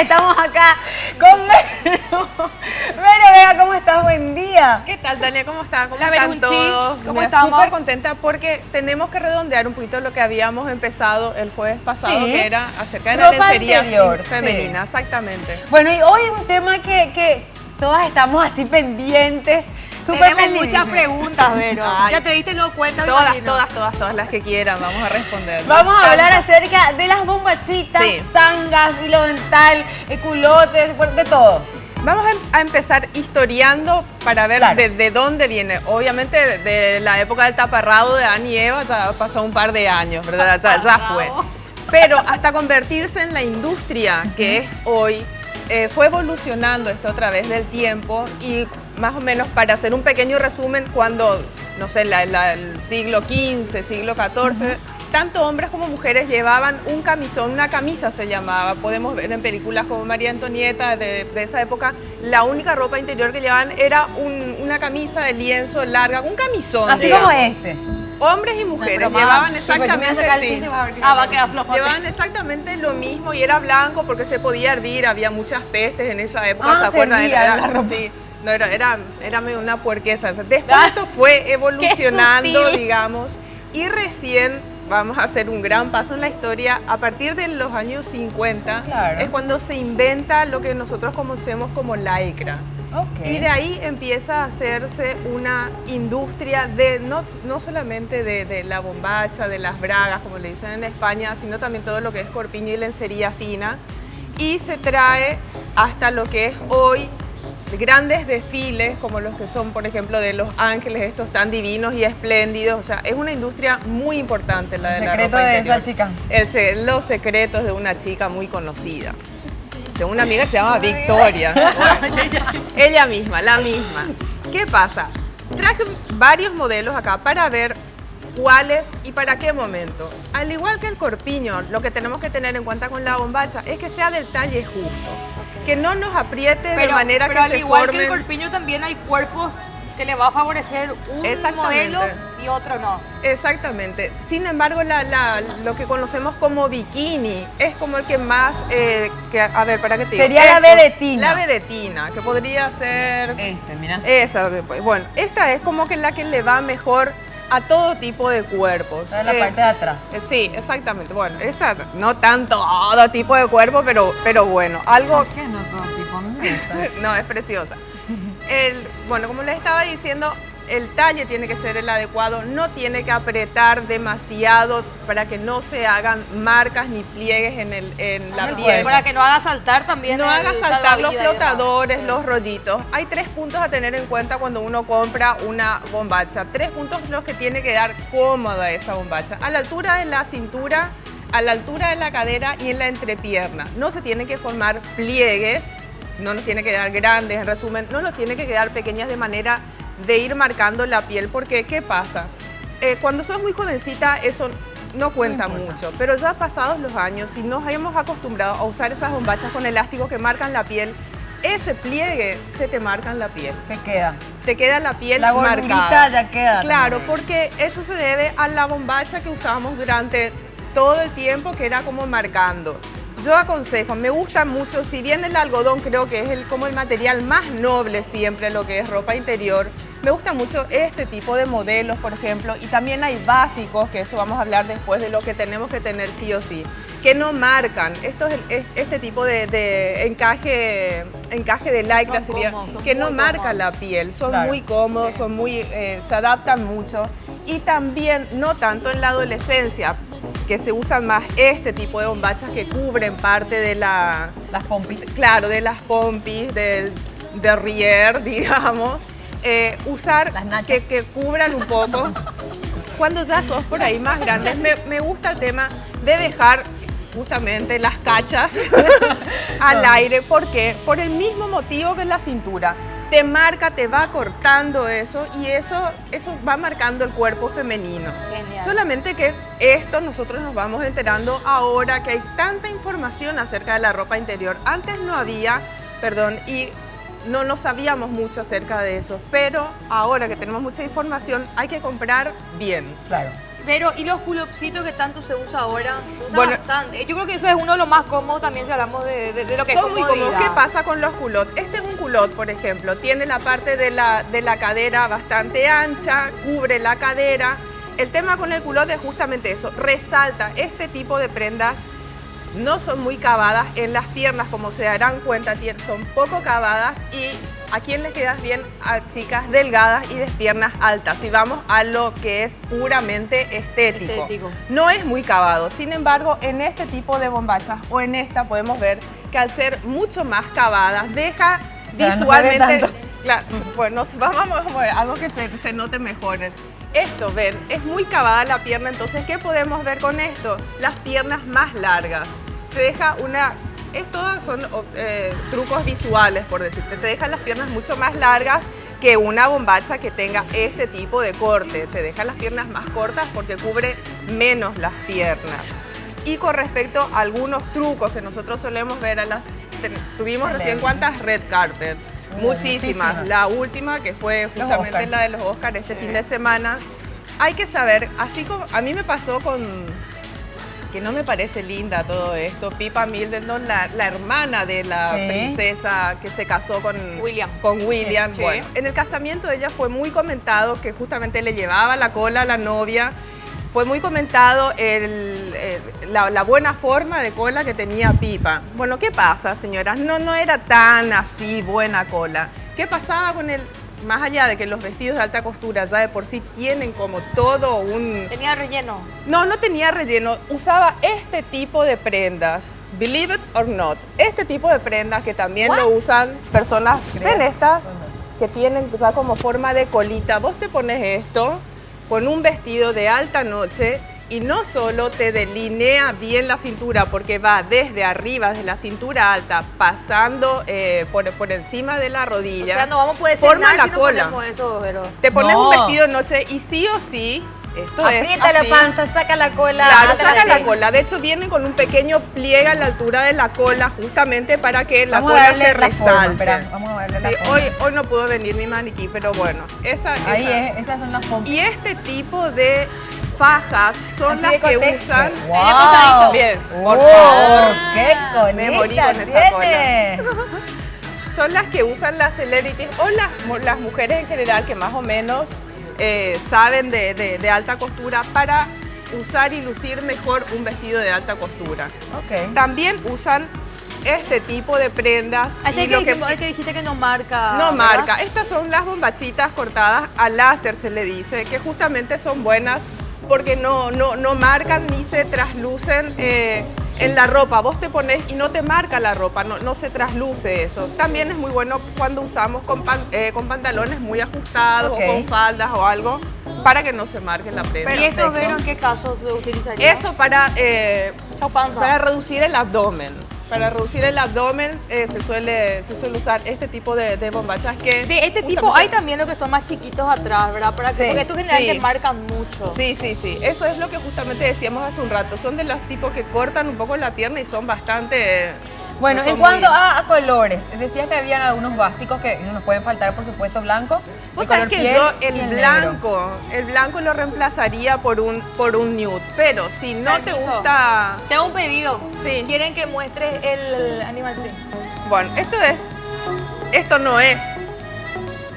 estamos acá con Vero. Vero, Vega, ¿cómo estás? Buen día. ¿Qué tal, Tania? ¿Cómo están? ¿Cómo La están Verunchi, todos? ¿cómo estamos? Súper contenta porque tenemos que redondear un poquito lo que habíamos empezado el jueves pasado, Sí. que era acerca de la Ropa lencería interior, femenina, sí. Exactamente. Bueno, y hoy un tema que todas estamos así pendientes, súper Tenemos pendientes. muchas preguntas, Vero. Ay. Ya te diste lo cuenta, me Todas imagino. las que quieran, vamos a responder. Vamos a hablar Tantas. acerca de las bombachitas, Sí. tangas, hilo dental, culotes, bueno, de todo. Vamos a empezar historiando para ver Claro. de dónde viene. Obviamente de la época del taparrabo de Adán y Eva ya pasó un par de años, ¿verdad? Ya fue. Pero hasta convertirse en la industria que es hoy, fue evolucionando esto a través del tiempo y más o menos para hacer un pequeño resumen, cuando, no sé, el siglo XV, siglo XIV, tanto hombres como mujeres llevaban un camisón, una camisa se llamaba. Podemos ver en películas como María Antonieta de esa época, la única ropa interior que llevaban era una camisa de lienzo larga, un camisón. Así digamos. como este. Hombres y mujeres broma. llevaban Sí, porque me voy a exactamente, sacar el sí. tinte para ver qué Ah, va a pasa. quedar flojo. Llevaban exactamente lo mismo y era blanco porque se podía hervir, había muchas pestes en esa época, Ah, ¿se acuerdan? se hervía la ropa. Sí, no, era medio una puerqueza. Después esto fue evolucionando, sutil. digamos, y recién vamos a hacer un gran paso en la historia. A partir de los años 50 Claro. es cuando se inventa lo que nosotros conocemos como lycra. Ok. Y de ahí empieza a hacerse una industria de no solamente de la bombacha, de las bragas, como le dicen en España, sino también todo lo que es corpiño y lencería fina. Y se trae hasta lo que es hoy grandes desfiles, como los que son, por ejemplo, de Los Ángeles, estos tan divinos y espléndidos. O sea, es una industria muy importante la de la Secreto ropa de interior. esa chica. Los secretos de una chica muy conocida. De una amiga que se llama Victoria. Ella misma, la misma. ¿Qué pasa? Traje varios modelos acá para ver cuáles y para qué momento. Al igual que el corpiño, lo que tenemos que tener en cuenta con la bombacha es que sea del talle justo. Que no nos apriete de manera pero que al se igual formen. que el corpiño también hay cuerpos que le va a favorecer un Exactamente. modelo y otro no. Exactamente. Sin embargo, lo que conocemos como bikini es como el que más, a ver, ¿para qué te digo? Sería la vedetina. La vedetina, que podría ser... Este, mira. Esa, pues, bueno, esta es como que la que le va mejor a todo tipo de cuerpos. Está en la parte de atrás. Sí, exactamente. Bueno, esa no tanto todo tipo de cuerpo, pero bueno, algo... ¿Por qué no todo tipo? A mí me gusta. No, es preciosa. Bueno, como les estaba diciendo, el talle tiene que ser el adecuado, no tiene que apretar demasiado para que no se hagan marcas ni pliegues en la el piel. cuerpo. Para que no haga saltar también. No haga saltar los salvavidas y demás. flotadores, los rollitos. Hay 3 puntos a tener en cuenta cuando uno compra una bombacha. 3 puntos los que tiene que dar cómoda esa bombacha. A la altura de la cintura, a la altura de la cadera y en la entrepierna. No se tienen que formar pliegues, no nos tiene que quedar grandes, en resumen, no nos tiene que quedar pequeñas de manera de ir marcando la piel, porque ¿qué pasa? Cuando sos muy jovencita eso no cuenta mucho, pero ya pasados los años, si nos hemos acostumbrado a usar esas bombachas con elásticos que marcan la piel, ese pliegue se te marca en la piel, Se queda. te queda la piel La gordurita marcada. ya queda. Claro, también. porque eso se debe a la bombacha que usábamos durante todo el tiempo, que era como marcando. Yo aconsejo, me gusta mucho, si bien el algodón creo que es como el material más noble siempre, lo que es ropa interior, me gusta mucho este tipo de modelos, por ejemplo, y también hay básicos, que eso vamos a hablar después de lo que tenemos que tener sí o sí, que no marcan. Esto es este tipo de encaje de lycra, Son sería, cómodos, son que no muy marca cómodos. la piel, son Claro. muy cómodos, son muy, se adaptan mucho. Y también, no tanto en la adolescencia, que se usan más este tipo de bombachas que cubren parte de la, Las pompis. claro, de las pompis, del derrière, digamos. Usar Las nachas. que cubran un poco. Cuando ya sos por ahí más grandes, me gusta el tema de dejar justamente las cachas al aire. ¿Por qué? Por el mismo motivo que la cintura. Te marca, te va cortando eso y eso va marcando el cuerpo femenino. Genial. Solamente que esto nosotros nos vamos enterando ahora que hay tanta información acerca de la ropa interior. Antes no había, y no sabíamos mucho acerca de eso, pero ahora que tenemos mucha información hay que comprar bien. Claro. Pero, ¿y los pull-upsitos que tanto se usa ahora? Se usa Bueno, bastante. Yo creo que eso es uno de los más cómodos también si hablamos de lo que es Son muy cómodos. comodidad. ¿Qué pasa con los culottes? Este es un culot, por ejemplo. Tiene la parte de la cadera bastante ancha, cubre la cadera. El tema con el culot es justamente eso. Resalta este tipo de prendas. No son muy cavadas en las piernas, como se darán cuenta, son poco cavadas y a quién les quedas bien, a chicas delgadas y de piernas altas. Si vamos a lo que es puramente estético. No es muy cavado, sin embargo, en este tipo de bombachas o en esta podemos ver que al ser mucho más cavadas, deja visualmente... No se ve tanto. Claro, bueno, vamos a ver algo que se note mejor. Esto, ven, es muy cavada la pierna, entonces, ¿qué podemos ver con esto? Las piernas más largas. Te deja una... Estos son trucos visuales, por decirte. Te dejan las piernas mucho más largas que una bombacha que tenga este tipo de corte. Te dejan las piernas más cortas porque cubre menos las piernas. Y con respecto a algunos trucos que nosotros solemos ver, tuvimos recién ¿cuántas red carpet? Muchísimas. La última que fue justamente la de los Oscars este fin de semana. Hay que saber, así como a mí me pasó con, que no me parece linda todo esto, Pippa Middleton, la hermana de la princesa que se casó con William. Sí. Bueno, en el casamiento de ella fue muy comentado que justamente le llevaba la cola a la novia. Fue muy comentado la buena forma de cola que tenía Pippa. Bueno, ¿qué pasa, señoras? No era tan así buena cola. ¿Qué pasaba con el...? Más allá de que los vestidos de alta costura ya de por sí tienen como todo un... ¿Tenía relleno? No tenía relleno. Usaba este tipo de prendas. Believe it or not. Este tipo de prendas que también lo usan personas... ¿Ven estas? Que tienen ya como forma de colita. Vos te pones esto con un vestido de alta noche y no solo te delinea bien la cintura porque va desde arriba, desde la cintura alta, pasando por encima de la rodilla. O sea, no vamos a poder forma cenar la si no cola. ponemos eso, pero... Te pones un vestido de noche y sí o sí, esto es Aprieta la así. panza, saca la cola. Claro, ándale. saca la cola. De hecho, viene con un pequeño pliegue a la altura de la cola, justamente para que la Vamos a cola darle se la forma, resalte. espera, vamos a darle la Sí, forma. hoy no pudo venir mi maniquí, pero bueno, Ahí es, estas son las formas. Y este tipo de fajas son las que usan. ¡Wow! Bien, por ¡Oh, favor. qué Me morí colita con esa tiene! Son las que usan las celebrities o las mujeres en general que más o menos saben de alta costura para usar y lucir mejor un vestido de alta costura. Ok. También usan este tipo de prendas. Este y lo que dijiste que no marca. no ¿verdad? marca. Estas son las bombachitas cortadas a láser, se le dice, que justamente son buenas porque no marcan ni se traslucen en la ropa. Vos te pones y no te marca la ropa, no se trasluce eso. También es muy bueno cuando usamos con pantalones muy ajustados o con faldas o algo para que no se marque la prenda. ¿Y esto, Vero, en qué casos se utilizaría? Eso para Chau, panza. reducir el abdomen. Para reducir el abdomen se suele usar este tipo de bombachas que... De este tipo justamente- hay también los que son más chiquitos atrás, ¿verdad? Porque estos generalmente marcan mucho. Sí. Eso es lo que justamente decíamos hace un rato. Son de los tipos que cortan un poco la pierna y son bastante... Bueno, no son en cuanto muy- a colores, decías que habían algunos básicos que no nos pueden faltar, por supuesto, blanco, Vos el color sabés que piel yo y el blanco lo reemplazaría por un nude, pero si no te Permiso. gusta... Tengo un pedido. Sí. ¿Quieren que muestres el animal print? Bueno, esto no es.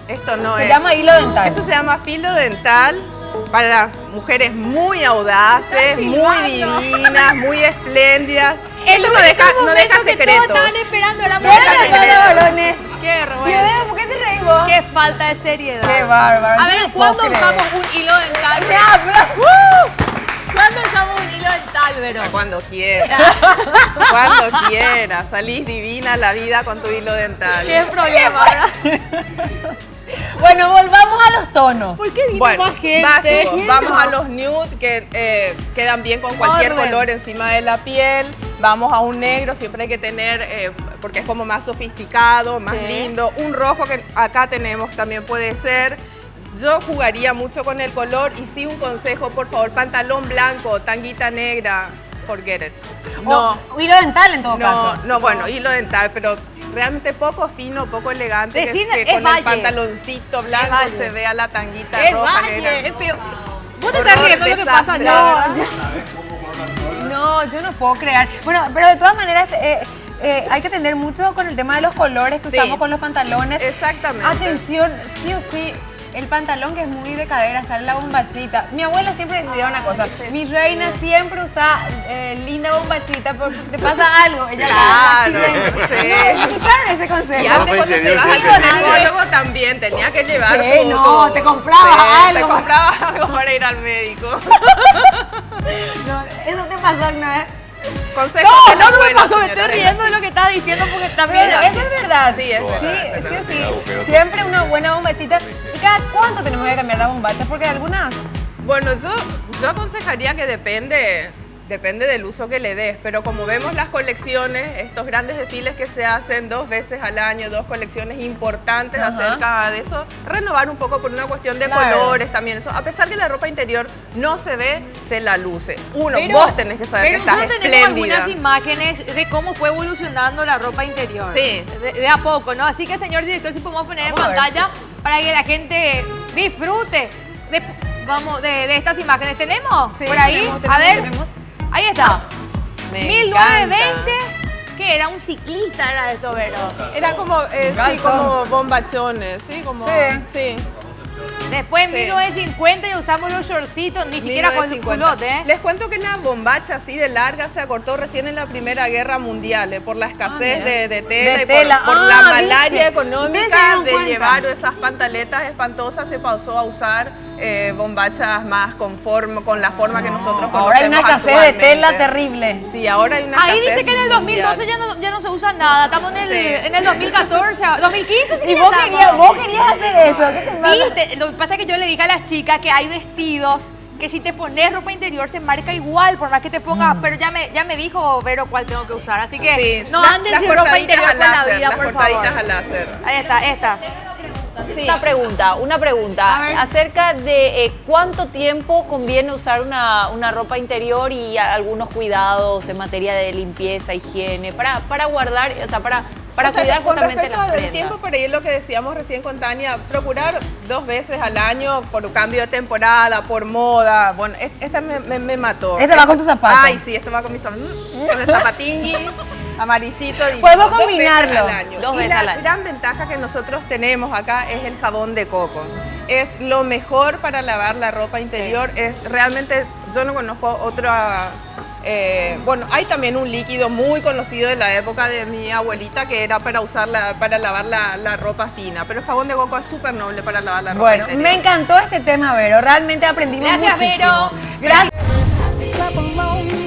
Se llama hilo dental. Esto se llama filo dental para mujeres muy audaces, Está muy silbando. divinas, muy espléndidas. El Esto no único deja momento que secretos. todos estaban esperando era No deja secretos. balones. Qué Dios vergüenza. mío, ¿por qué te reís vos? Qué falta de seriedad. Qué bárbaro. A yo ver, no puedo ¿cuándo creer. usamos un hilo dental? Ya, pero- ¿Cuándo usamos un hilo dental, Vero? Cuando quieras, cuando quieras. Salís divina la vida con tu hilo dental. ¿Qué problema, verdad? Bueno, volvamos a los tonos. ¿Por qué vino Bueno, más gente? básicos. Vamos a los nude que quedan bien con cualquier Orden. color encima de la piel. Vamos a un negro, siempre hay que tener, porque es como más sofisticado, más Sí. lindo. Un rojo que acá tenemos también puede ser. Yo jugaría mucho con el color y sí un consejo, por favor, pantalón blanco, tanguita negra, forget it. O hilo dental en todo caso. No, bueno, hilo dental, pero realmente poco fino, poco elegante, Decime, que es con valle. el pantaloncito blanco valle. se vea la tanguita Es roja, valle, negra. es peor. Vos te estás riendo de lo que pasa desastre, allá. ¿verdad? No, yo no puedo creer. Bueno, pero de todas maneras hay que atender mucho con el tema de los colores que Sí. usamos con los pantalones. Exactamente. Atención, sí o sí, el pantalón que es muy de cadera, sale la bombachita. Mi abuela siempre decía una cosa, mi reina siempre usa linda bombachita porque si te pasa algo, ella Claro, la hace sí. siempre. No, ¿escucharon ese consejo? Y antes cuando te ibas al Sí, sí, ginecólogo también tenías que llevar Sí, tu- no, tu- te comprabas sí, algo. Te comprabas algo para ir al médico. No, eso te pasó alguna vez. Consejos de la No me abuela, pasó, me estoy señora. riendo de lo que estás diciendo porque Pero también... eso es verdad. Sí, es Sí, sí, sí. Siempre una buena bombachita. ¿Y cada cuánto tenemos que cambiar la bombacha? Porque algunas... Bueno, yo aconsejaría que depende del uso que le des, pero como vemos las colecciones, estos grandes desfiles que se hacen 2 veces al año, 2 colecciones importantes Ajá. acerca de eso, renovar un poco por una cuestión de Claro. colores también. Eso, a pesar que la ropa interior no se ve, se la luce. Uno, Pero- vos tenés que saber que pero estás nosotros tenemos espléndida. algunas imágenes de cómo fue evolucionando la ropa interior. Sí. De a poco, ¿no? Así que, señor director, si podemos poner Vamos a en ver. pantalla para que la gente disfrute de estas imágenes. ¿Tenemos? Sí, por ahí. tenemos, A ver. tenemos. Ahí está. Me 1920. Que era un ciclista, era esto, Vero. Era como, sí, Calzón. como bombachones, sí, como... Sí. sí. Después en Sí. 1950 ya usamos los shortcitos, ni siquiera con el 1950. culote, ¿eh? Les cuento que la bombacha así de larga se acortó recién en la Primera Guerra Mundial, por la escasez mira. de tela De y tela. por la Ah, malaria ¿viste? ¿Ustedes se económica dieron de cuenta? llevar esas pantaletas espantosas, se pasó a usar bombachas más con la forma que nosotros conocemos Ahora hay una escasez de actualmente. tela terrible. Sí, ahora hay una Ahí escasez dice que en el 2012 ya no se usa nada. Estamos en el 2014, 2015. sí Y ya vos estamos. querías hacer eso. ¿Qué te pasa? Sí, lo que pasa es que yo le dije a las chicas que hay vestidos que si te pones ropa interior se marca igual, por más que te pongas, pero ya me dijo Vero cuál tengo que usar, así que Sí, no las- anden las sin ropa cortaditas interior al por la láser, vida, las por cortaditas favor. al láser. Ahí está, esta. Sí. Una pregunta acerca de cuánto tiempo conviene usar una ropa interior y algunos cuidados en materia de limpieza, higiene, para guardar, o sea, para O sea, cuidar con justamente respecto las al prendas. tiempo, por ahí es lo que decíamos recién con Tania, procurar 2 veces al año por un cambio de temporada, por moda. Bueno, esta me mató. Esta va con tus zapatos. Ay, sí, esta va con mis zapatos. Con el zapatingui amarillito. Y Podemos 2 veces combinarlo. al año. 2 Y veces la al año. gran ventaja que nosotros tenemos acá es el jabón de coco. Es lo mejor para lavar la ropa interior. Es realmente, yo no conozco otra... bueno, hay también un líquido muy conocido de la época de mi abuelita que era para para lavar la ropa fina, pero el jabón de coco es súper noble para lavar la ropa Bueno, interior. me encantó este tema, Vero. Realmente aprendimos Gracias, muchísimo. Vero. Gracias.